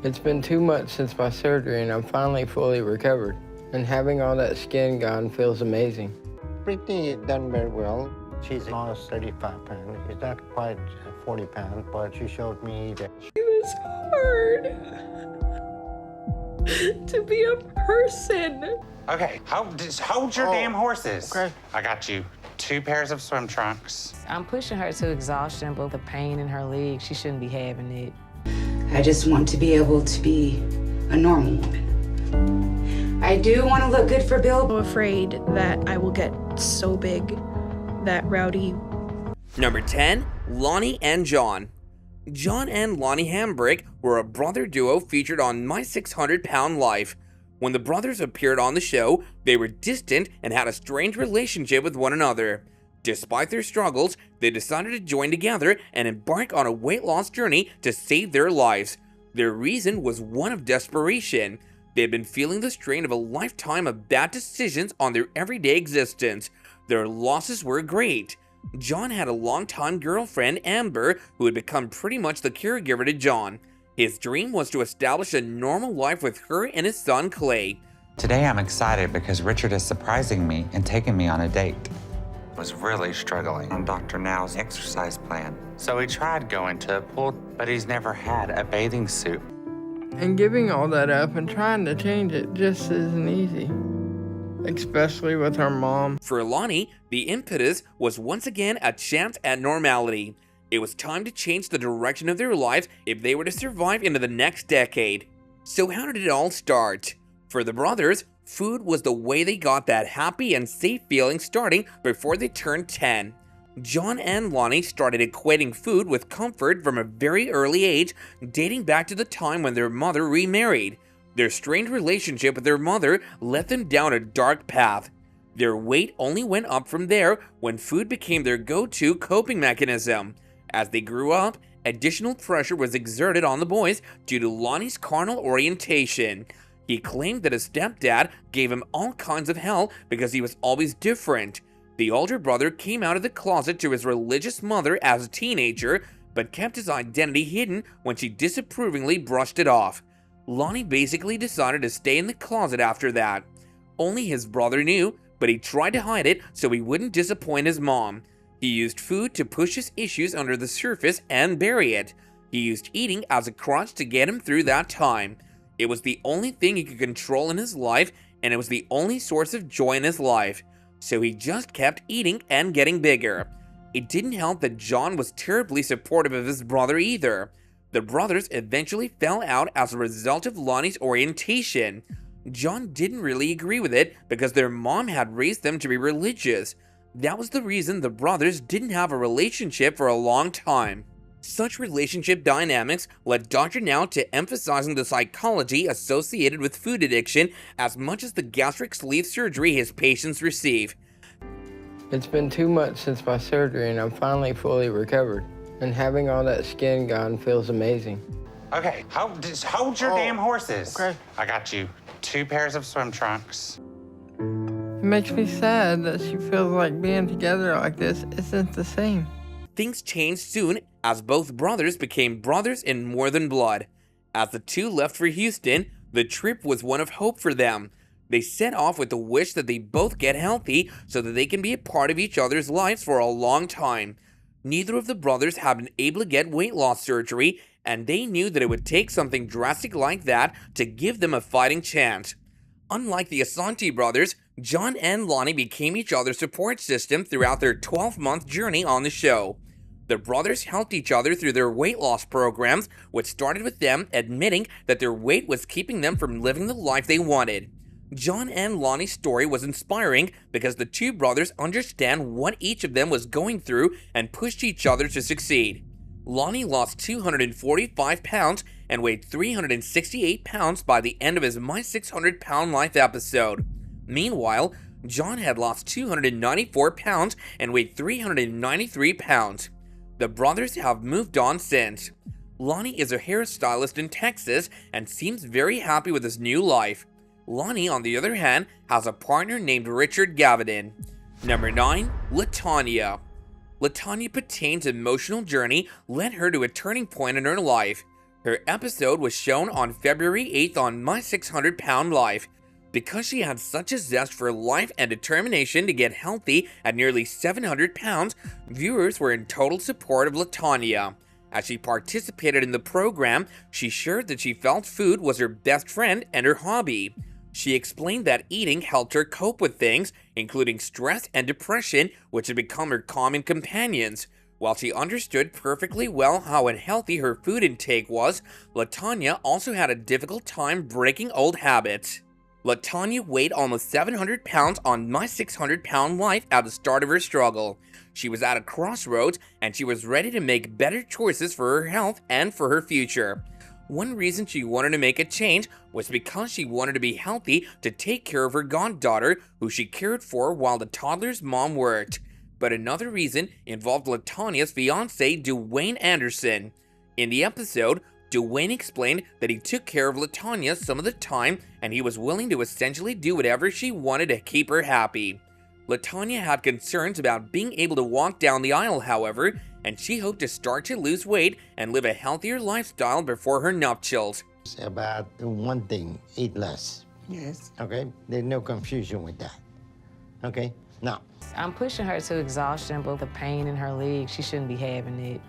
It's been 2 months since my surgery and I'm finally fully recovered. And having all that skin gone feels amazing. Brittany done very well. She's lost 35 pounds. She's not quite 40 pounds, but she showed me that. It was hard to be a person. Okay, hold your damn horses. Okay. I got you 2 pairs of swim trunks. I'm pushing her to exhaustion, but the pain in her legs, she shouldn't be having it. I just want to be able to be a normal woman. I do want to look good for Bill. I'm afraid that I will get so big that Rowdy. Number 10, Lonnie and John. John and Lonnie Hambrick were a brother duo featured on My 600 Pound Life. When the brothers appeared on the show, they were distant and had a strange relationship with one another. Despite their struggles, they decided to join together and embark on a weight loss journey to save their lives. Their reason was one of desperation. They had been feeling the strain of a lifetime of bad decisions on their everyday existence. Their losses were great. John had a longtime girlfriend, Amber, who had become pretty much the caregiver to John. His dream was to establish a normal life with her and his son, Clay. Today I'm excited because Richard is surprising me and taking me on a date. Was really struggling on Dr. Now's exercise plan. So he tried going to a pool, but he's never had a bathing suit. And giving all that up and trying to change it just isn't easy. Especially with our mom. For Lonnie, the impetus was once again a chance at normality. It was time to change the direction of their lives if they were to survive into the next decade. So how did it all start? For the brothers, food was the way they got that happy and safe feeling starting before they turned 10. John and Lonnie started equating food with comfort from a very early age, dating back to the time when their mother remarried. Their strained relationship with their mother led them down a dark path. Their weight only went up from there when food became their go-to coping mechanism. As they grew up, additional pressure was exerted on the boys due to Lonnie's carnal orientation. He claimed that his stepdad gave him all kinds of hell because he was always different. The older brother came out of the closet to his religious mother as a teenager, but kept his identity hidden when she disapprovingly brushed it off. Lonnie basically decided to stay in the closet after that. Only his brother knew, but he tried to hide it so he wouldn't disappoint his mom. He used food to push his issues under the surface and bury it. He used eating as a crutch to get him through that time. It was the only thing he could control in his life, and it was the only source of joy in his life. So he just kept eating and getting bigger. It didn't help that John was terribly supportive of his brother either. The brothers eventually fell out as a result of Lonnie's orientation. John didn't really agree with it because their mom had raised them to be religious. That was the reason the brothers didn't have a relationship for a long time. Such relationship dynamics led Dr. Now to emphasizing the psychology associated with food addiction as much as the gastric sleeve surgery his patients receive. It's been 2 months since my surgery and I'm finally fully recovered. And having all that skin gone feels amazing. Okay, hold your damn horses. Okay. I got you 2 pairs of swim trunks. It makes me sad that she feels like being together like this isn't the same. Things changed soon as both brothers became brothers in more than blood. As the two left for Houston, the trip was one of hope for them. They set off with the wish that they both get healthy so that they can be a part of each other's lives for a long time. Neither of the brothers had been able to get weight loss surgery, and they knew that it would take something drastic like that to give them a fighting chance. Unlike the Asante brothers, John and Lonnie became each other's support system throughout their 12-month journey on the show. The brothers helped each other through their weight loss programs, which started with them admitting that their weight was keeping them from living the life they wanted. John and Lonnie's story was inspiring because the two brothers understand what each of them was going through and pushed each other to succeed. Lonnie lost 245 pounds and weighed 368 pounds by the end of his My 600 Pound Life episode. Meanwhile, John had lost 294 pounds and weighed 393 pounds. The brothers have moved on since. Lonnie is a hairstylist in Texas and seems very happy with his new life. Lonnie, on the other hand, has a partner named Richard Gavidan. Number 9, LaTanya. LaTanya Patain's emotional journey led her to a turning point in her life. Her episode was shown on February 8th on My 600 Pound Life. Because she had such a zest for life and determination to get healthy at nearly 700 pounds, viewers were in total support of LaTanya. As she participated in the program, she shared that she felt food was her best friend and her hobby. She explained that eating helped her cope with things, including stress and depression, which had become her common companions. While she understood perfectly well how unhealthy her food intake was, LaTanya also had a difficult time breaking old habits. LaTanya weighed almost 700 pounds on My 600 Pound Life at the start of her struggle. She was at a crossroads and she was ready to make better choices for her health and for her future. One reason she wanted to make a change was because she wanted to be healthy to take care of her goddaughter, who she cared for while the toddler's mom worked. But another reason involved LaTanya's fiance, Dwayne Anderson. In the episode, Dwayne explained that he took care of LaTanya some of the time and he was willing to essentially do whatever she wanted to keep her happy. LaTanya had concerns about being able to walk down the aisle, however, and she hoped to start to lose weight and live a healthier lifestyle before her nuptials. It's about one thing, eat less. Yes. Okay? There's no confusion with that. Okay? Now, I'm pushing her to exhaustion, but the pain in her leg, she shouldn't be having it.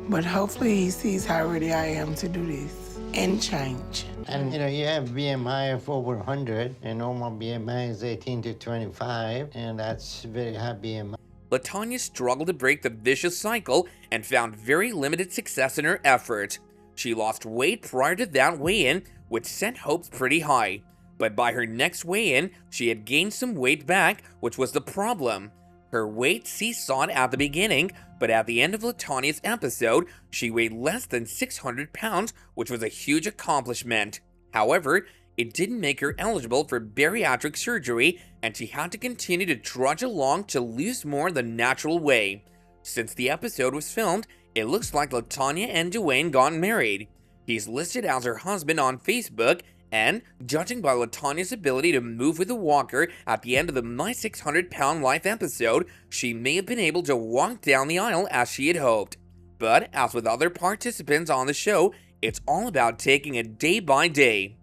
But hopefully he sees how ready I am to do this and change. and you have BMI of over 100, and normal BMI is 18 to 25, and that's very high BMI. LaTanya struggled to break the vicious cycle and found very limited success in her efforts. She lost weight prior to that weigh-in, which set hopes pretty high. But by her next weigh-in, she had gained some weight back, which was the problem. Her weight seesawed at the beginning, but at the end of LaTanya's episode, she weighed less than 600 pounds, which was a huge accomplishment. However, it didn't make her eligible for bariatric surgery, and she had to continue to trudge along to lose more the natural way. Since the episode was filmed, it looks like LaTanya and Dwayne got married. He's listed as her husband on Facebook, and, judging by LaTanya's ability to move with a walker at the end of the My 600 Pound Life episode, she may have been able to walk down the aisle as she had hoped. But, as with other participants on the show, it's all about taking it day by day.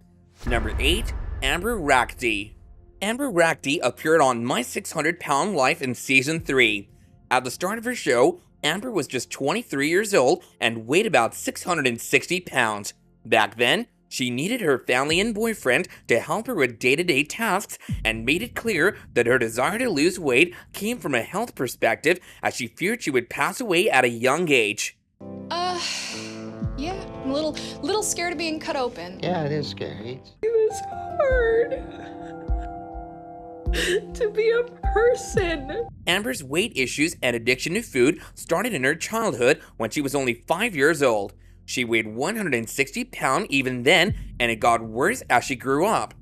Number 8. Amber Rackty. Amber Rackty appeared on My 600 Pound Life in Season 3. At the start of her show, Amber was just 23 years old and weighed about 660 pounds. Back then, she needed her family and boyfriend to help her with day-to-day tasks and made it clear that her desire to lose weight came from a health perspective, as she feared she would pass away at a young age. Yeah, I'm a little scared of being cut open. Yeah, it is scary. It was hard to be a person. Amber's weight issues and addiction to food started in her childhood when she was only 5 years old. She weighed 160 pounds even then, and it got worse as she grew up.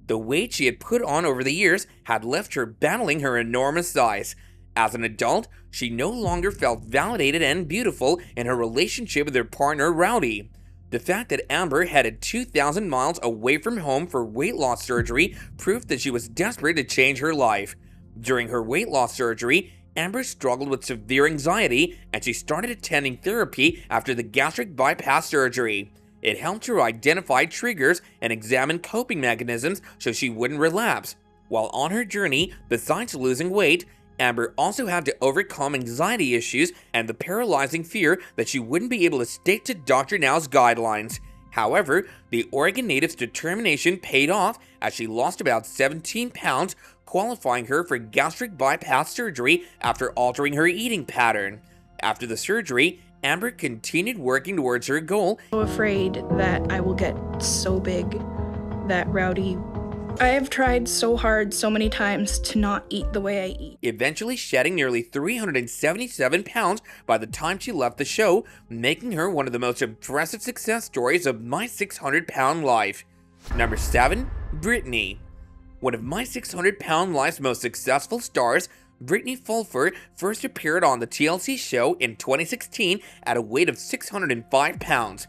The weight she had put on over the years had left her battling her enormous size. As an adult, she no longer felt validated and beautiful in her relationship with her partner, Rowdy. The fact that Amber headed 2,000 miles away from home for weight loss surgery proved that she was desperate to change her life. During her weight loss surgery, Amber struggled with severe anxiety, and she started attending therapy after the gastric bypass surgery. It helped her identify triggers and examine coping mechanisms so she wouldn't relapse. While on her journey, besides losing weight, Amber also had to overcome anxiety issues and the paralyzing fear that she wouldn't be able to stick to Dr. Now's guidelines. However, the Oregon native's determination paid off as she lost about 17 pounds, qualifying her for gastric bypass surgery after altering her eating pattern. After the surgery, Amber continued working towards her goal. I'm so afraid that I will get so big that Rowdy. I have tried so hard so many times to not eat the way I eat. Eventually shedding nearly 377 pounds by the time she left the show, making her one of the most impressive success stories of My 600 Pound Life. Number 7. Brittany. One of My 600 Pound Life's most successful stars, Brittany Fulfer first appeared on the TLC show in 2016 at a weight of 605 pounds.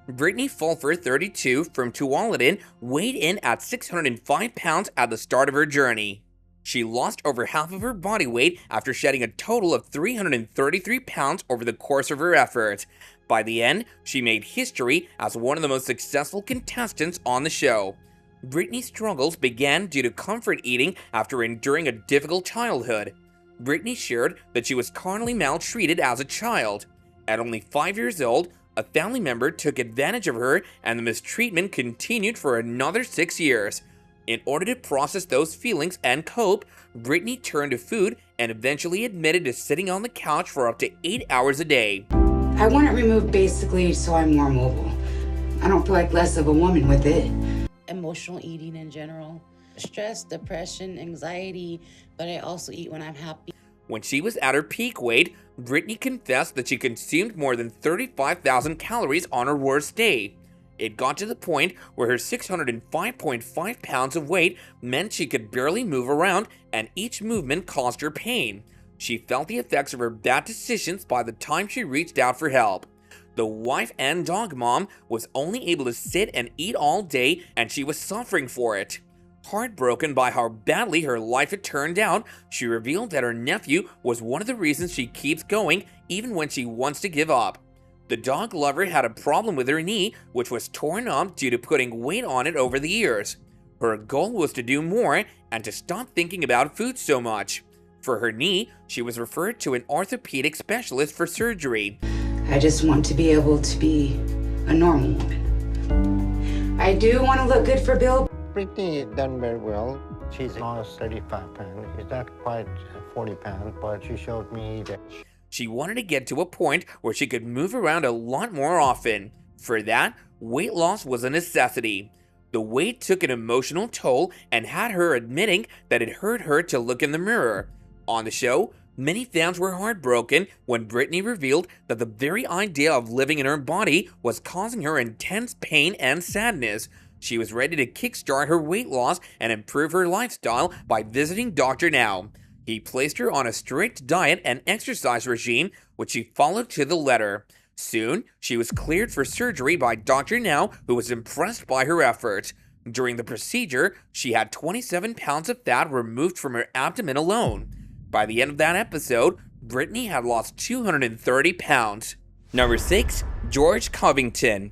Brittany Fulfer, 32, from Tualatin, weighed in at 605 pounds at the start of her journey. She lost over half of her body weight after shedding a total of 333 pounds over the course of her efforts. By the end, she made history as one of the most successful contestants on the show. Brittany's struggles began due to comfort eating after enduring a difficult childhood. Brittany shared that she was carnally maltreated as a child. At only 5 years old, a family member took advantage of her and the mistreatment continued for another 6 years. In order to process those feelings and cope, Brittany turned to food and eventually admitted to sitting on the couch for up to 8 hours a day. I want it removed basically so I'm more mobile. I don't feel like less of a woman with it. Emotional eating in general, stress, depression, anxiety, but I also eat when I'm happy. When she was at her peak weight, Brittany confessed that she consumed more than 35,000 calories on her worst day. It got to the point where her 605.5 pounds of weight meant she could barely move around, and each movement caused her pain. She felt the effects of her bad decisions by the time she reached out for help. The wife and dog mom was only able to sit and eat all day, and she was suffering for it. Heartbroken by how badly her life had turned out, she revealed that her nephew was one of the reasons she keeps going even when she wants to give up. The dog lover had a problem with her knee, which was torn up due to putting weight on it over the years. Her goal was to do more and to stop thinking about food so much. For her knee, she was referred to an orthopedic specialist for surgery. I just want to be able to be a normal woman. I do want to look good for Bill. Brittany done very well. She's lost 35 pounds. She's not quite 40 pounds, but she showed me that She wanted to get to a point where she could move around a lot more often. For that, weight loss was a necessity. The weight took an emotional toll and had her admitting that it hurt her to look in the mirror. On the show, many fans were heartbroken when Brittany revealed that the very idea of living in her body was causing her intense pain and sadness. She was ready to kickstart her weight loss and improve her lifestyle by visiting Dr. Now. He placed her on a strict diet and exercise regime, which she followed to the letter. Soon, she was cleared for surgery by Dr. Now, who was impressed by her efforts. During the procedure, she had 27 pounds of fat removed from her abdomen alone. By the end of that episode, Brittany had lost 230 pounds. Number 6. George Covington.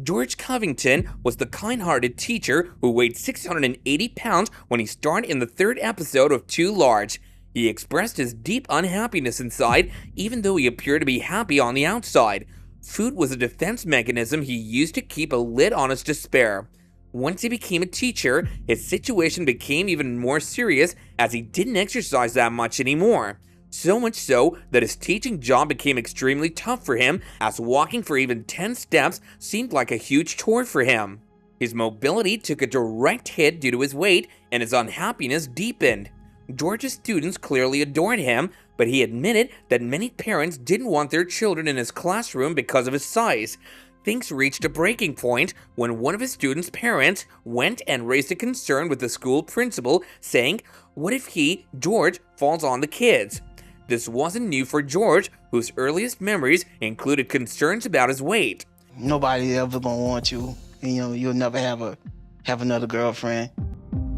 George Covington was the kind-hearted teacher who weighed 680 pounds when he starred in the 3rd episode of Too Large. He expressed his deep unhappiness inside, even though he appeared to be happy on the outside. Food was a defense mechanism he used to keep a lid on his despair. Once he became a teacher, his situation became even more serious as he didn't exercise that much anymore. So much so that his teaching job became extremely tough for him, as walking for even 10 steps seemed like a huge chore for him. His mobility took a direct hit due to his weight, and his unhappiness deepened. George's students clearly adored him, but he admitted that many parents didn't want their children in his classroom because of his size. Things reached a breaking point when one of his students' parents went and raised a concern with the school principal, saying, "What if he, George, falls on the kids?" This wasn't new for George, whose earliest memories included concerns about his weight. Nobody ever gonna want you, and you'll never have another girlfriend.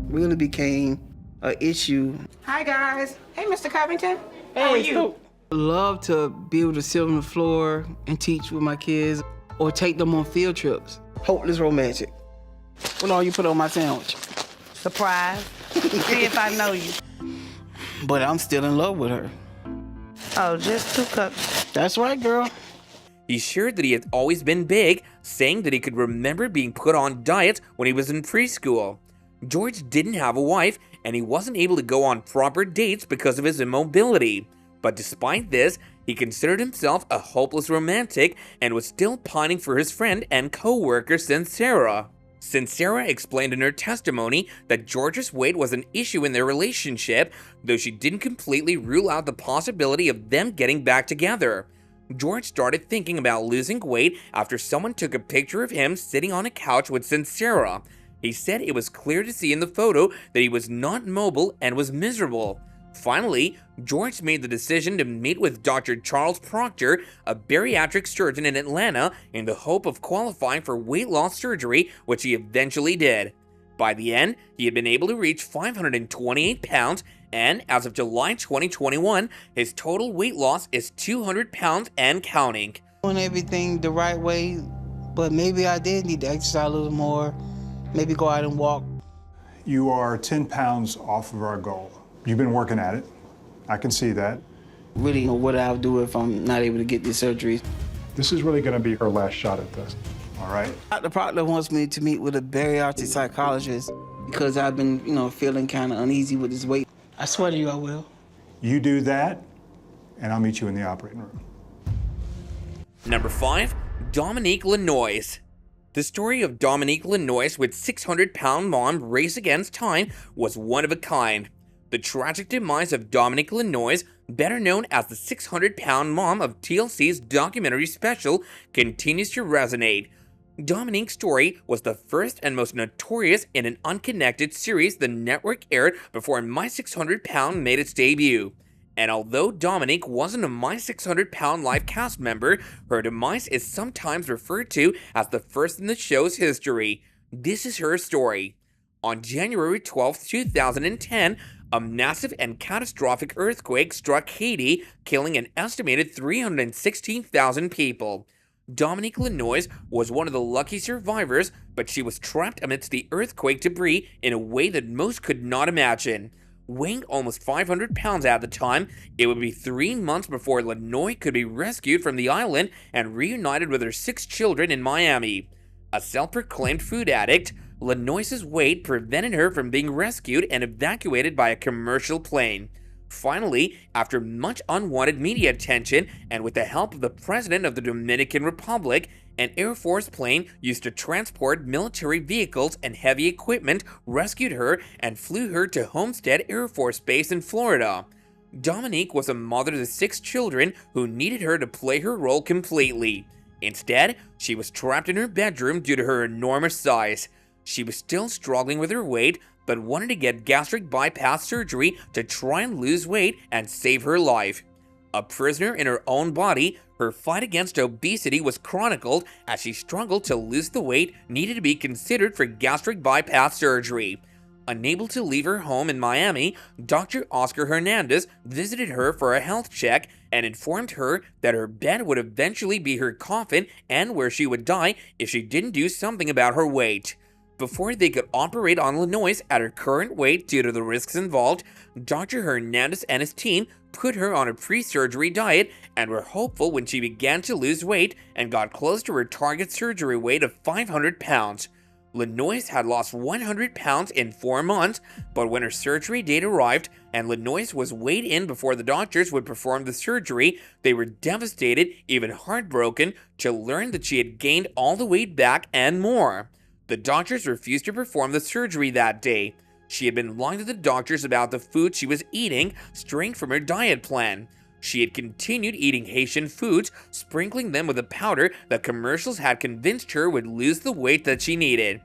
Really became an issue. Hi, guys. Hey, Mr. Covington. How are you? Love to be able to sit on the floor and teach with my kids or take them on field trips. Hopeless romantic. What all you put on my sandwich? Surprise. See if I know you. But I'm still in love with her. Oh, just 2 cups. That's right, girl. He shared that he had always been big, saying that he could remember being put on diets when he was in preschool. George didn't have a wife, and he wasn't able to go on proper dates because of his immobility. But despite this, he considered himself a hopeless romantic and was still pining for his friend and co-worker Sincera. Sincera explained in her testimony that George's weight was an issue in their relationship, though she didn't completely rule out the possibility of them getting back together. George started thinking about losing weight after someone took a picture of him sitting on a couch with Sincera. He said it was clear to see in the photo that he was not mobile and was miserable. Finally, George made the decision to meet with Dr. Charles Proctor, a bariatric surgeon in Atlanta, in the hope of qualifying for weight loss surgery, which he eventually did. By the end, he had been able to reach 528 pounds, and as of July 2021, his total weight loss is 200 pounds and counting. Doing everything the right way, but maybe I did need to exercise a little more, maybe go out and walk. You are 10 pounds off of our goal. You've been working at it. I can see that. Really, what I'll do if I'm not able to get this surgery. This is really going to be her last shot at this, all right? Dr. Proctor wants me to meet with a bariatric psychologist because I've been, feeling kind of uneasy with this weight. I swear to you, I will. You do that, and I'll meet you in the operating room. Number 5, Dominique Lanois. The story of Dominique Lanois with 600-pound mom race against time was one of a kind. The tragic demise of Dominique Lanois, better known as the 600-pound mom of TLC's documentary special, continues to resonate. Dominique's story was the first and most notorious in an unconnected series the network aired before My 600 Pound made its debut. And although Dominique wasn't a My 600 Pound live cast member, her demise is sometimes referred to as the first in the show's history. This is her story. On January 12, 2010, a massive and catastrophic earthquake struck Haiti, killing an estimated 316,000 people. Dominique Lanois was one of the lucky survivors, but she was trapped amidst the earthquake debris in a way that most could not imagine. Weighing almost 500 pounds at the time, it would be 3 months before Lanois could be rescued from the island and reunited with her 6 children in Miami. A self-proclaimed food addict, Lanois' weight prevented her from being rescued and evacuated by a commercial plane. Finally, after much unwanted media attention and with the help of the President of the Dominican Republic, an Air Force plane used to transport military vehicles and heavy equipment rescued her and flew her to Homestead Air Force Base in Florida. Dominique was a mother to 6 children who needed her to play her role completely. Instead, she was trapped in her bedroom due to her enormous size. She was still struggling with her weight, but wanted to get gastric bypass surgery to try and lose weight and save her life. A prisoner in her own body, her fight against obesity was chronicled as she struggled to lose the weight needed to be considered for gastric bypass surgery. Unable to leave her home in Miami, Dr. Oscar Hernandez visited her for a health check and informed her that her bed would eventually be her coffin and where she would die if she didn't do something about her weight. Before they could operate on Lanois at her current weight due to the risks involved, Dr. Hernandez and his team put her on a pre-surgery diet and were hopeful when she began to lose weight and got close to her target surgery weight of 500 pounds. Lanois had lost 100 pounds in 4 months, but when her surgery date arrived and Lanois was weighed in before the doctors would perform the surgery, they were devastated, even heartbroken, to learn that she had gained all the weight back and more. The doctors refused to perform the surgery that day. She had been lying to the doctors about the food she was eating, straying from her diet plan. She had continued eating Haitian foods, sprinkling them with a powder that commercials had convinced her would lose the weight that she needed.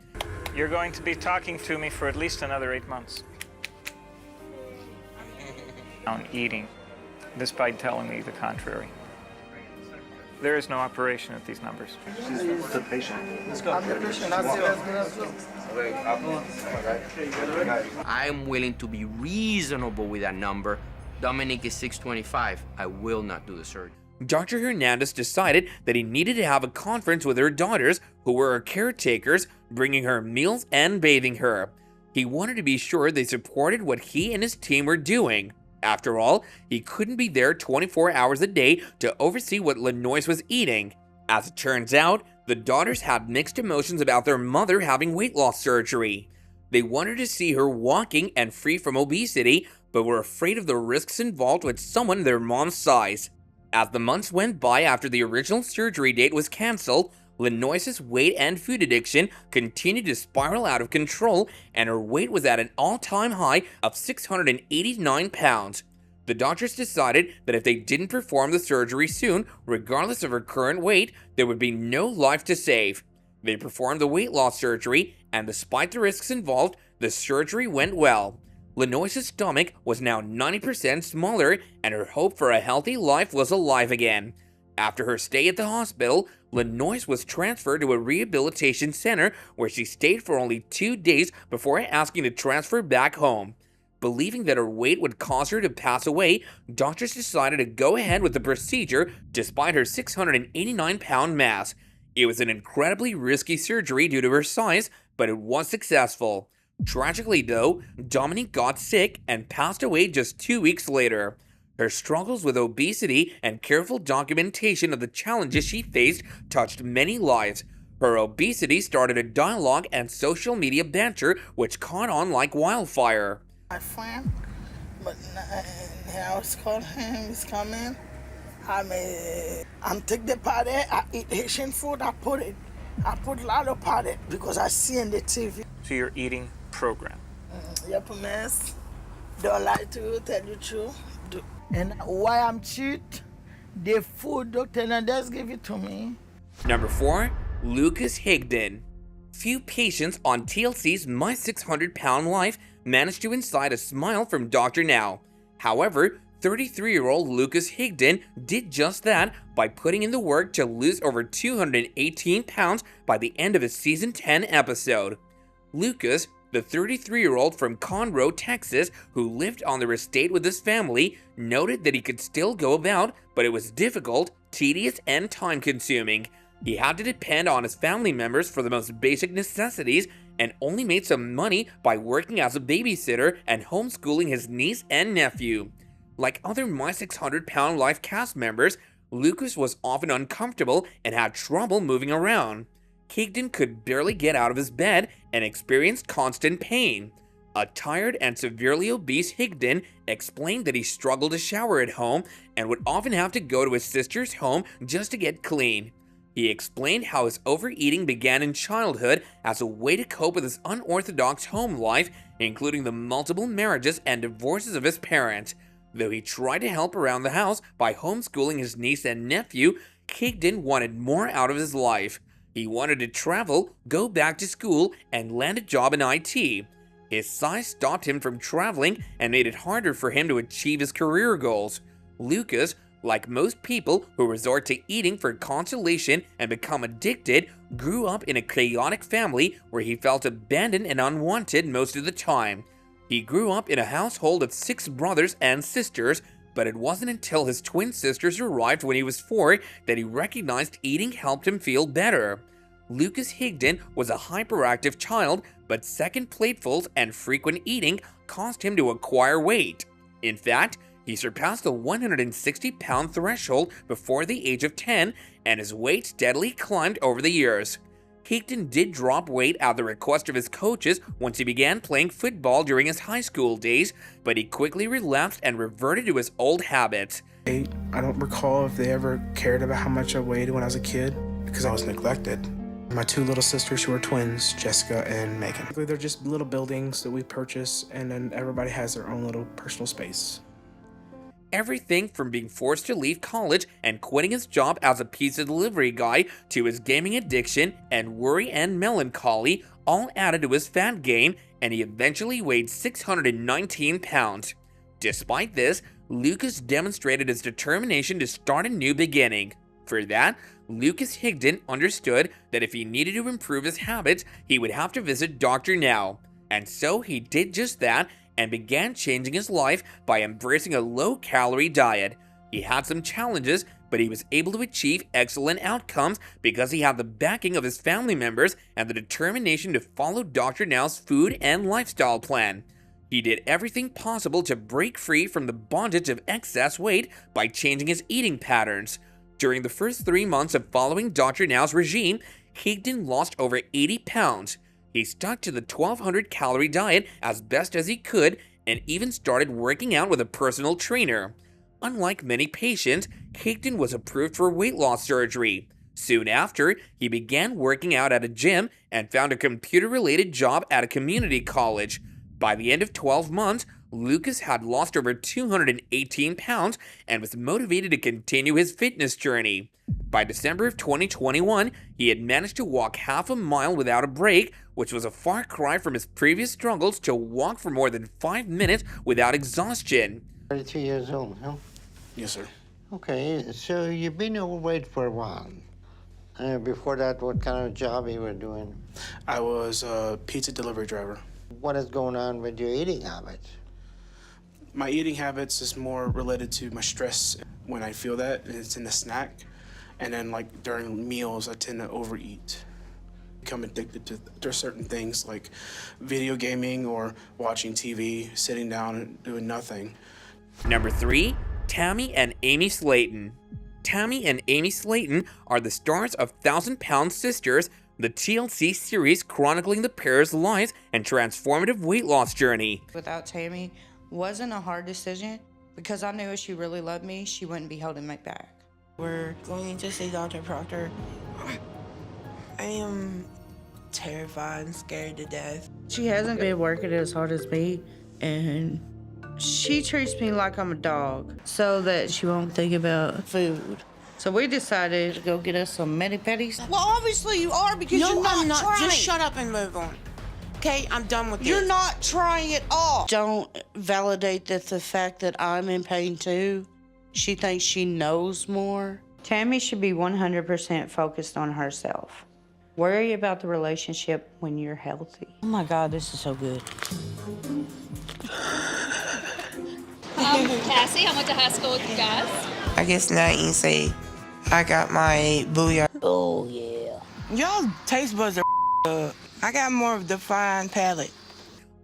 You're going to be talking to me for at least another 8 months. On eating, despite telling me the contrary. There is no operation at these numbers. The patient. Let's go. I'm willing to be reasonable with that number. Dominique is 625. I will not do the surgery. Dr. Hernandez decided that he needed to have a conference with her daughters, who were her caretakers, bringing her meals and bathing her. He wanted to be sure they supported what he and his team were doing. After all, he couldn't be there 24 hours a day to oversee what Lanois was eating. As it turns out, the daughters had mixed emotions about their mother having weight loss surgery. They wanted to see her walking and free from obesity, but were afraid of the risks involved with someone their mom's size. As the months went by after the original surgery date was canceled, Lanois' weight and food addiction continued to spiral out of control, and her weight was at an all-time high of 689 pounds. The doctors decided that if they didn't perform the surgery soon, regardless of her current weight, there would be no life to save. They performed the weight loss surgery, and despite the risks involved, the surgery went well. Lanois' stomach was now 90% smaller, and her hope for a healthy life was alive again. After her stay at the hospital, Lenoise was transferred to a rehabilitation center where she stayed for only 2 days before asking to transfer back home. Believing that her weight would cause her to pass away, doctors decided to go ahead with the procedure despite her 689-pound mass. It was an incredibly risky surgery due to her size, but it was successful. Tragically though, Dominique got sick and passed away just 2 weeks later. Her struggles with obesity and careful documentation of the challenges she faced touched many lives. Her obesity started a dialogue and social media banter which caught on like wildfire. My friend, but now it's called him. He's coming. I'm take the party. I eat Haitian food. I put a lot of party because I see in the TV. So your eating program. Yep, miss. Don't lie to you. Tell you truth. And why I'm cheat? The food doctor and just give it to me. Number 4, Lucas Higdon. Few patients on TLC's My 600-Pound Life managed to incite a smile from Dr. Now. However, 33-year-old Lucas Higdon did just that by putting in the work to lose over 218 pounds by the end of his season 10 episode. Lucas, the 33-year-old from Conroe, Texas, who lived on their estate with his family, noted that he could still go about, but it was difficult, tedious, and time-consuming. He had to depend on his family members for the most basic necessities and only made some money by working as a babysitter and homeschooling his niece and nephew. Like other My 600-Pound Life cast members, Lucas was often uncomfortable and had trouble moving around. Higdon could barely get out of his bed and experienced constant pain. A tired and severely obese Higdon explained that he struggled to shower at home and would often have to go to his sister's home just to get clean. He explained how his overeating began in childhood as a way to cope with his unorthodox home life, including the multiple marriages and divorces of his parents. Though he tried to help around the house by homeschooling his niece and nephew, Higdon wanted more out of his life. He wanted to travel, go back to school, and land a job in IT. His size stopped him from traveling and made it harder for him to achieve his career goals. Lucas, like most people who resort to eating for consolation and become addicted, grew up in a chaotic family where he felt abandoned and unwanted most of the time. He grew up in a household of 6 brothers and sisters, but it wasn't until his twin sisters arrived when he was 4 that he recognized eating helped him feel better. Lucas Higdon was a hyperactive child, but second platefuls and frequent eating caused him to acquire weight. In fact, he surpassed the 160-pound threshold before the age of 10, and his weight steadily climbed over the years. Higdon did drop weight at the request of his coaches once he began playing football during his high school days, but he quickly relapsed and reverted to his old habits. I don't recall if they ever cared about how much I weighed when I was a kid, because I was neglected. My 2 little sisters who are twins, Jessica and Megan. They're just little buildings that we purchase, and then everybody has their own little personal space. Everything from being forced to leave college and quitting his job as a pizza delivery guy to his gaming addiction and worry and melancholy all added to his fat gain, and he eventually weighed 619 pounds. Despite this, Lucas demonstrated his determination to start a new beginning. For that, Lucas Higdon understood that if he needed to improve his habits, he would have to visit Dr. Now. And so he did just that and began changing his life by embracing a low-calorie diet. He had some challenges, but he was able to achieve excellent outcomes because he had the backing of his family members and the determination to follow Dr. Now's food and lifestyle plan. He did everything possible to break free from the bondage of excess weight by changing his eating patterns. During the first 3 months of following Dr. Now's regime, Higdon lost over 80 pounds. He stuck to the 1,200-calorie diet as best as he could and even started working out with a personal trainer. Unlike many patients, Higdon was approved for weight loss surgery. Soon after, he began working out at a gym and found a computer-related job at a community college. By the end of 12 months, Lucas had lost over 218 pounds and was motivated to continue his fitness journey. By December of 2021, he had managed to walk half a mile without a break, which was a far cry from his previous struggles to walk for more than 5 minutes without exhaustion. 32 years old, huh? Yes, sir. Okay, so you've been overweight for a while. Before that, what kind of job you were doing? I was a pizza delivery driver. What is going on with your eating habits? My eating habits is more related to my stress. When I feel that, it's in the snack. And then like during meals, I tend to overeat. Become addicted to certain things like video gaming or watching TV, sitting down and doing nothing. Number 3, Tammy and Amy Slayton. Tammy and Amy Slayton are the stars of 1,000-Pound Sisters, the TLC series chronicling the pair's lives and transformative weight loss journey. Without Tammy, wasn't a hard decision because I knew if she really loved me, she wouldn't be holding me back. We're going to see Dr. Proctor. I am terrified and scared to death. She hasn't been working as hard as me, and she treats me like I'm a dog so that she won't think about food. So we decided to go get us some mani-pedis. Well, obviously you are because No, you're not I'm not. trying. Just Just shut up and move on. Okay, I'm done with this. You're not trying at all. Don't validate that the fact that I'm in pain too. She thinks she knows more. Tammy should be 100% focused on herself. Worry about the relationship when you're healthy. Oh my God, this is so good. Cassie, I went to high school with you guys. I guess now you can say I got my booyah. Oh, yeah. Y'all taste buds are up. I got more of a defined palate.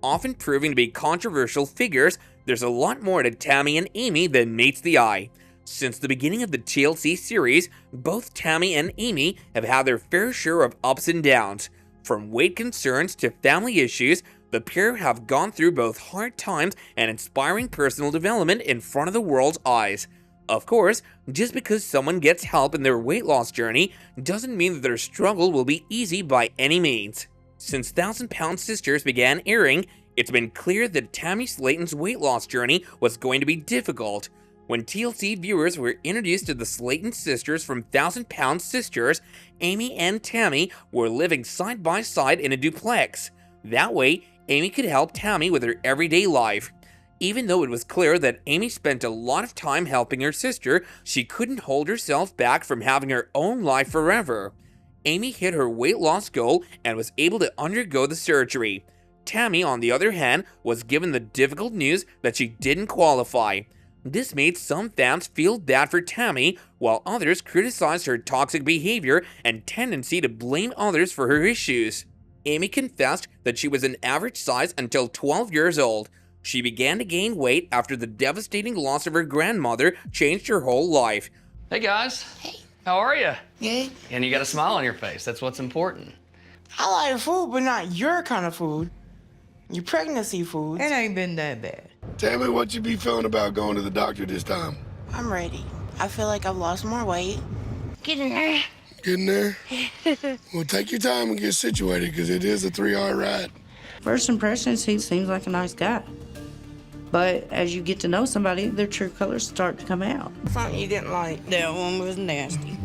Often proving to be controversial figures, there's a lot more to Tammy and Amy than meets the eye. Since the beginning of the TLC series, both Tammy and Amy have had their fair share of ups and downs. From weight concerns to family issues, the pair have gone through both hard times and inspiring personal development in front of the world's eyes. Of course, just because someone gets help in their weight loss journey doesn't mean that their struggle will be easy by any means. Since 1,000-Pound Sisters began airing, it's been clear that Tammy Slayton's weight loss journey was going to be difficult. When TLC viewers were introduced to the Slayton sisters from 1,000-Pound Sisters, Amy and Tammy were living side by side in a duplex. That way, Amy could help Tammy with her everyday life. Even though it was clear that Amy spent a lot of time helping her sister, she couldn't hold herself back from having her own life forever. Amy hit her weight loss goal and was able to undergo the surgery. Tammy, on the other hand, was given the difficult news that she didn't qualify. This made some fans feel bad for Tammy, while others criticized her toxic behavior and tendency to blame others for her issues. Amy confessed that she was an average size until 12 years old. She began to gain weight after the devastating loss of her grandmother changed her whole life. Hey guys. Hey. How are you? Yeah. And you got a smile on your face. That's what's important. I like food, but not your kind of food. Your pregnancy food. It ain't been that bad. Tell me what you be feeling about going to the doctor this time. I'm ready. I feel like I've lost more weight. Get in there. Get in there? Well, take your time and get situated, because it is a 3-hour ride. First impressions, he seems like a nice guy. But as you get to know somebody, their true colors start to come out. Something you didn't like. That one was nasty.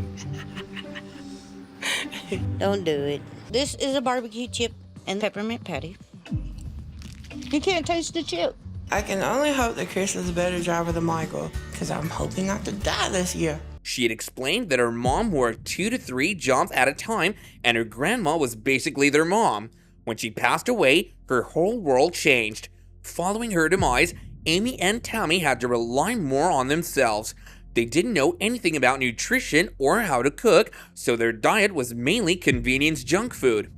Don't do it. This is a barbecue chip and peppermint patty. You can't taste the chip. I can only hope that Chris is a better driver than Michael, because I'm hoping not to die this year. She had explained that her mom worked 2 to 3 jobs at a time, and her grandma was basically their mom. When she passed away, her whole world changed. Following her demise, Amy and Tammy had to rely more on themselves. They didn't know anything about nutrition or how to cook, so their diet was mainly convenience junk food.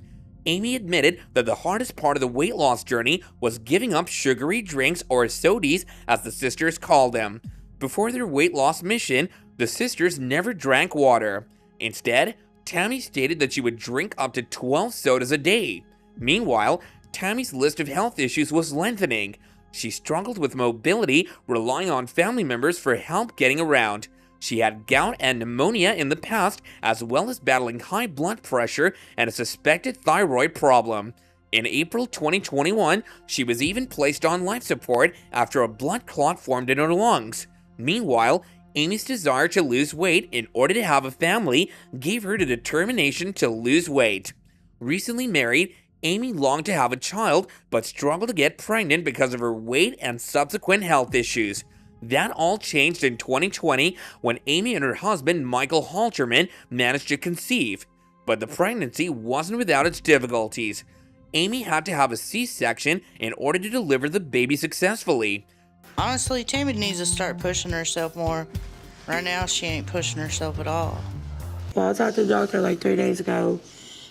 Amy admitted that the hardest part of the weight loss journey was giving up sugary drinks, or sodies as the sisters called them. Before their weight loss mission, the sisters never drank water. Instead, Tammy stated that she would drink up to 12 sodas a day. Meanwhile, Tammy's list of health issues was lengthening. She struggled with mobility, relying on family members for help getting around. She had gout and pneumonia in the past, as well as battling high blood pressure and a suspected thyroid problem. In April 2021, she was even placed on life support after a blood clot formed in her lungs. Meanwhile, Amy's desire to lose weight in order to have a family gave her the determination to lose weight. Recently married, Amy longed to have a child, but struggled to get pregnant because of her weight and subsequent health issues. That all changed in 2020 when Amy and her husband Michael Halterman managed to conceive. But the pregnancy wasn't without its difficulties. Amy had to have a C-section in order to deliver the baby successfully. Honestly, Tammy needs to start pushing herself more. Right now, she ain't pushing herself at all. Well, I talked to the doctor like 3 days ago.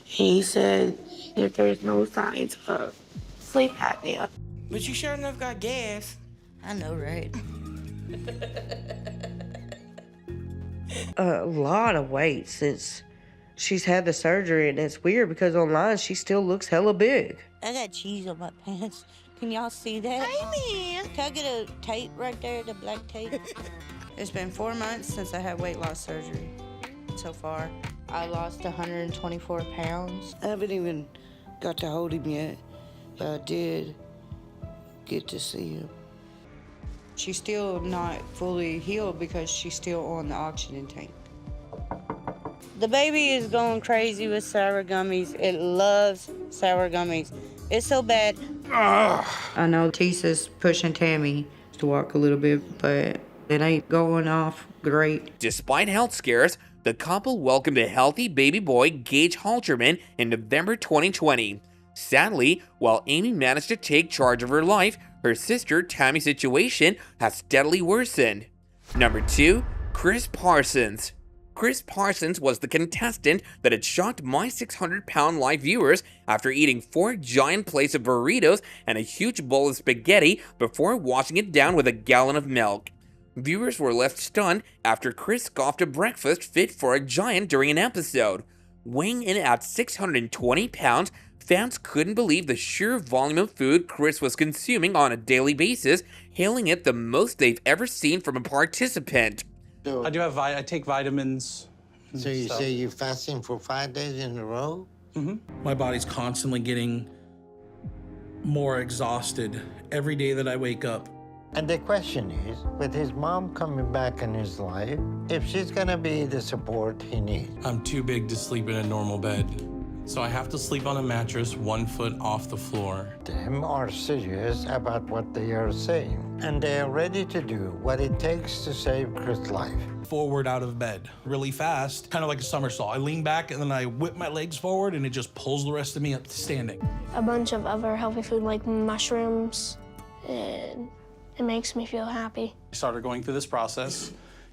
He said that there's no signs of sleep apnea. But you sure enough got gas. I know, right? A lot of weight since she's had the surgery, and it's weird because online she still looks hella big. I got cheese on my pants. Can y'all see that? Amy! Can I get a tape right there, the black tape? It's been 4 months since I had weight loss surgery. So far, I lost 124 pounds. I haven't even got to hold him yet, but I did get to see him. She's still not fully healed because she's still on the oxygen tank. The baby is going crazy with sour gummies. It loves sour gummies. It's so bad. I know Tisa's pushing Tammy to walk a little bit, but it ain't going off great. Despite health scares, the couple welcomed a healthy baby boy, Gage Halterman, in November 2020. Sadly, while Amy managed to take charge of her life, her sister Tammy's situation has steadily worsened. Number 2, Chris Parsons. Chris Parsons was the contestant that had shocked My 600 Pound Life viewers after eating 4 giant plates of burritos and a huge bowl of spaghetti before washing it down with a gallon of milk. Viewers were left stunned after Chris scoffed a breakfast fit for a giant during an episode. Weighing in at 620 pounds, fans couldn't believe the sheer volume of food Chris was consuming on a daily basis, hailing it the most they've ever seen from a participant. I do have I take vitamins. So you say you're fasting for 5 days in a row? Mm-hmm. My body's constantly getting more exhausted every day that I wake up. And the question is, with his mom coming back in his life, if she's gonna be the support he needs. I'm too big to sleep in a normal bed, so I have to sleep on a mattress 1 foot off the floor. Them are serious about what they are saying, and they are ready to do what it takes to save Chris' life. Forward out of bed really fast, kind of like a somersault. I lean back and then I whip my legs forward and it just pulls the rest of me up to standing. A bunch of other healthy food like mushrooms, and it makes me feel happy. I started going through this process.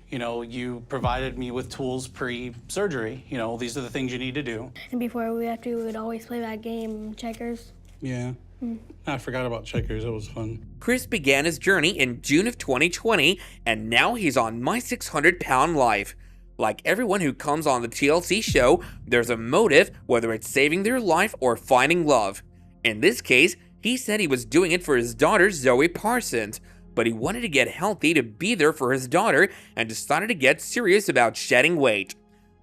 You know, you provided me with tools pre-surgery. You know, these are the things you need to do. And before we would always play that game, checkers. Yeah. I forgot about checkers. It was fun. Chris began his journey in June of 2020, and now he's on My 600 Pound Life. Like everyone who comes on the TLC show, there's a motive, whether it's saving their life or finding love. In this case, he said he was doing it for his daughter, Zoe Parsons, but he wanted to get healthy to be there for his daughter and decided to get serious about shedding weight.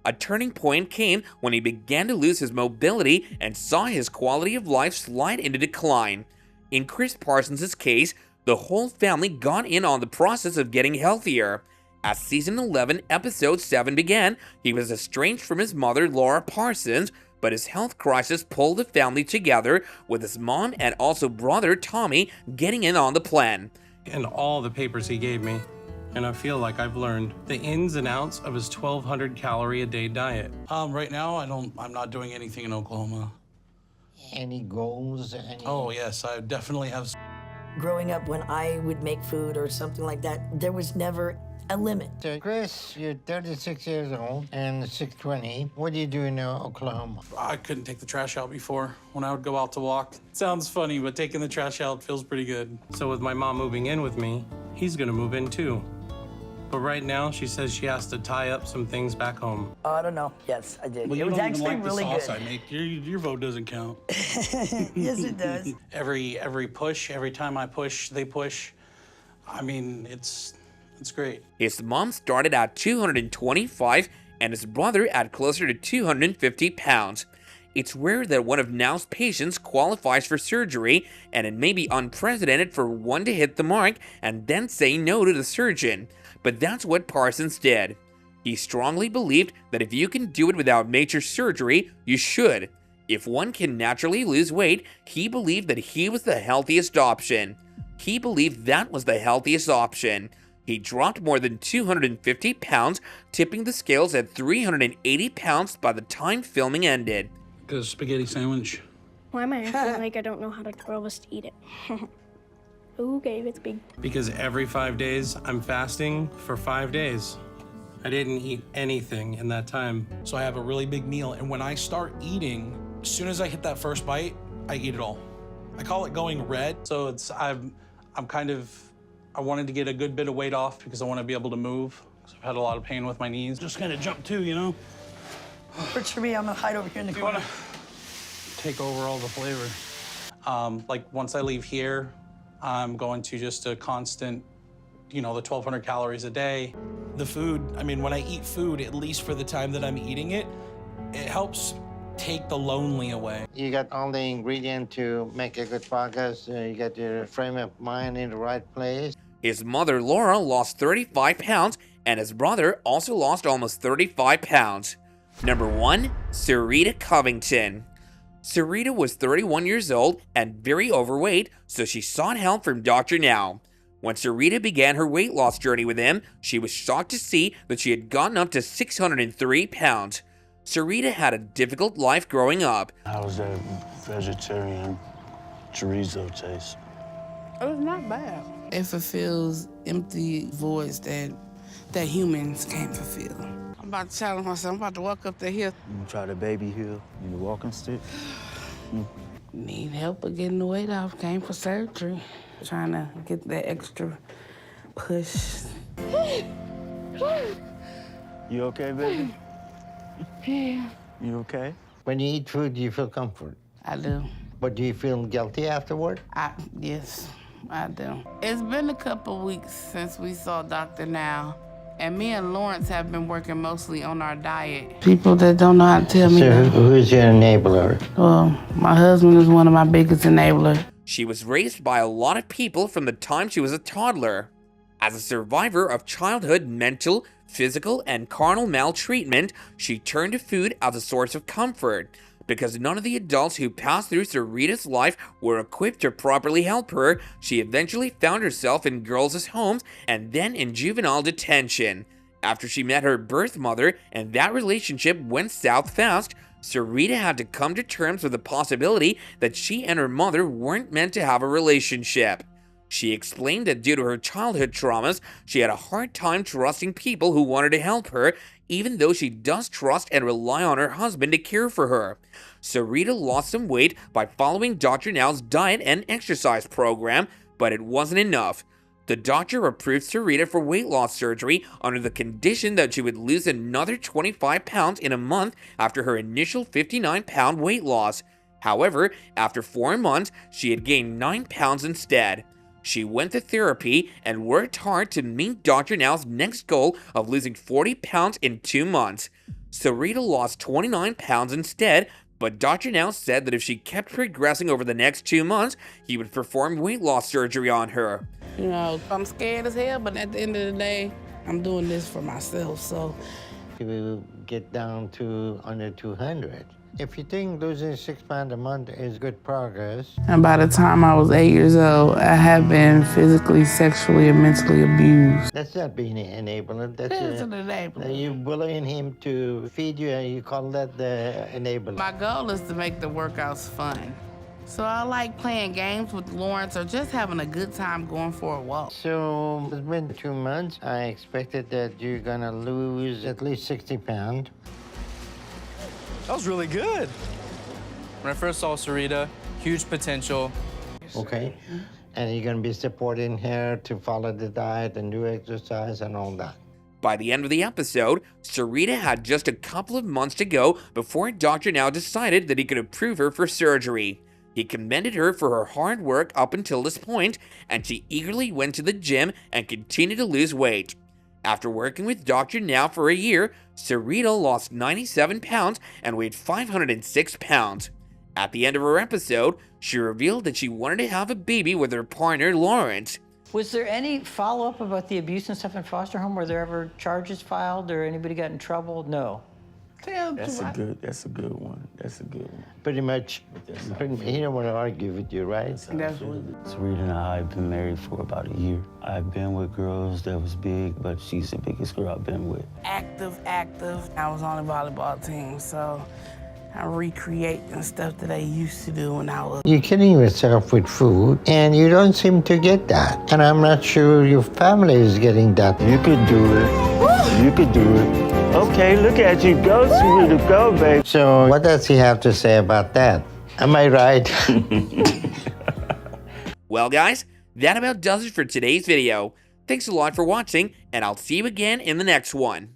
A turning point came when he began to lose his mobility and saw his quality of life slide into decline. In Chris Parsons' case, the whole family got in on the process of getting healthier. As season 11, episode 7 began, he was estranged from his mother, Laura Parsons, but his health crisis pulled the family together, with his mom and also brother Tommy getting in on the plan. And all the papers he gave me, and I feel like I've learned the ins and outs of his 1,200 calorie a day diet. Right now, I'm not doing anything in Oklahoma. Any goals? Oh yes, I definitely have. Growing up, when I would make food or something like that, there was never a limit. So Chris, you're 36 years old and 620. What do you do in Oklahoma? I couldn't take the trash out before when I would go out to walk. It sounds funny, but taking the trash out feels pretty good. So with my mom moving in with me, he's gonna move in too. But right now, she says she has to tie up some things back home. I don't know. Yes, I did. Well, It was actually like really the sauce good. I make. Your vote doesn't count. Yes, it does. Every push, every time I push, they push. I mean, it's great. His mom started at 225 and his brother at closer to 250 pounds. It's rare that one of Now's patients qualifies for surgery, and it may be unprecedented for one to hit the mark and then say no to the surgeon. But that's what Parsons did. He strongly believed that if you can do it without major surgery, you should. If one can naturally lose weight, he believed that he was the healthiest option. He believed that was the healthiest option. He dropped more than 250 pounds, tipping the scales at 380 pounds by the time filming ended. Because spaghetti sandwich. Why am I acting like I don't know how to grow us to eat it? Okay, it's big. Because every 5 days, I'm fasting for 5 days. I didn't eat anything in that time. So I have a really big meal, and when I start eating, as soon as I hit that first bite, I eat it all. I call it going red. So I wanted to get a good bit of weight off because I want to be able to move. So I've had a lot of pain with my knees. Just kind of jump too, you know? Works for me, I'm gonna hide over here in the corner. Take over all the flavor. Like once I leave here, I'm going to just a constant, the 1,200 calories a day. The food, when I eat food, at least for the time that I'm eating it, it helps take the lonely away. You got all the ingredients to make a good progress. You got your frame of mind in the right place. His mother, Laura, lost 35 pounds, and his brother also lost almost 35 pounds. Number 1, Sarita Covington. Sarita was 31 years old and very overweight, so she sought help from Dr. Now. When Sarita began her weight loss journey with him, she was shocked to see that she had gotten up to 603 pounds. Sarita had a difficult life growing up. How was that vegetarian chorizo taste? It was not bad. It fulfills empty voids that humans can't fulfill. I'm about to challenge myself. I'm about to walk up the hill. You try the baby hill, you walking stick. Need help with getting the weight off. Came for surgery. Trying to get that extra push. You okay, baby? Yeah. You okay? When you eat food, do you feel comfort? I do. But do you feel guilty afterward? Yes, I do. It's been a couple weeks since we saw Dr. Now, and me and Lawrence have been working mostly on our diet. People that don't know how to tell me So who's your enabler? Well, my husband is one of my biggest enablers. She was raised by a lot of people from the time she was a toddler. As a survivor of childhood mental, physical, and carnal maltreatment, she turned to food as a source of comfort. Because none of the adults who passed through Sarita's life were equipped to properly help her, she eventually found herself in girls' homes and then in juvenile detention. After she met her birth mother and that relationship went south fast, Sarita had to come to terms with the possibility that she and her mother weren't meant to have a relationship. She explained that due to her childhood traumas, she had a hard time trusting people who wanted to help her, even though she does trust and rely on her husband to care for her. Sarita lost some weight by following Dr. Now's diet and exercise program, but it wasn't enough. The doctor approved Sarita for weight loss surgery under the condition that she would lose another 25 pounds in a month after her initial 59-pound weight loss. However, after 4 months, she had gained 9 pounds instead. She went to therapy and worked hard to meet Dr. Now's next goal of losing 40 pounds in 2 months. Sarita lost 29 pounds instead, but Dr. Now said that if she kept progressing over the next 2 months, he would perform weight loss surgery on her. I'm scared as hell, but at the end of the day, I'm doing this for myself, so. You get down to under 200. If you think losing 6 pounds a month is good progress. And by the time I was 8 years old, I had been physically, sexually, and mentally abused. That's not being an enabler. That's an enabler. You're bullying him to feed you, and you call that the enabler. My goal is to make the workouts fun. So I like playing games with Lawrence or just having a good time going for a walk. So it's been 2 months. I expected that you're gonna lose at least 60 pounds. That was really good. When I first saw Sarita, huge potential. Okay. And you're gonna be supporting her to follow the diet and do exercise and all that. By the end of the episode, Sarita had just a couple of months to go before Dr. Now decided that he could approve her for surgery. He commended her for her hard work up until this point, and she eagerly went to the gym and continued to lose weight. After working with Dr. Now for a year, Sarita lost 97 pounds and weighed 506 pounds. At the end of her episode, she revealed that she wanted to have a baby with her partner, Lawrence. Was there any follow-up about the abuse and stuff in foster home? Were there ever charges filed or anybody got in trouble? No. That's a good one. That's a good one. Pretty much, he don't want to argue with you, right? Sarita and I have been married for about a year. I've been with girls that was big, but she's the biggest girl I've been with. Active. I was on the volleyball team, so I recreate the stuff that I used to do when I was. You're kidding yourself with food, and you don't seem to get that. And I'm not sure your family is getting that. You could do it. You could do it. Okay, look at you. Go, Sarita, go, babe. So what does he have to say about that? Am I right? Well, guys, that about does it for today's video. Thanks a lot for watching, and I'll see you again in the next one.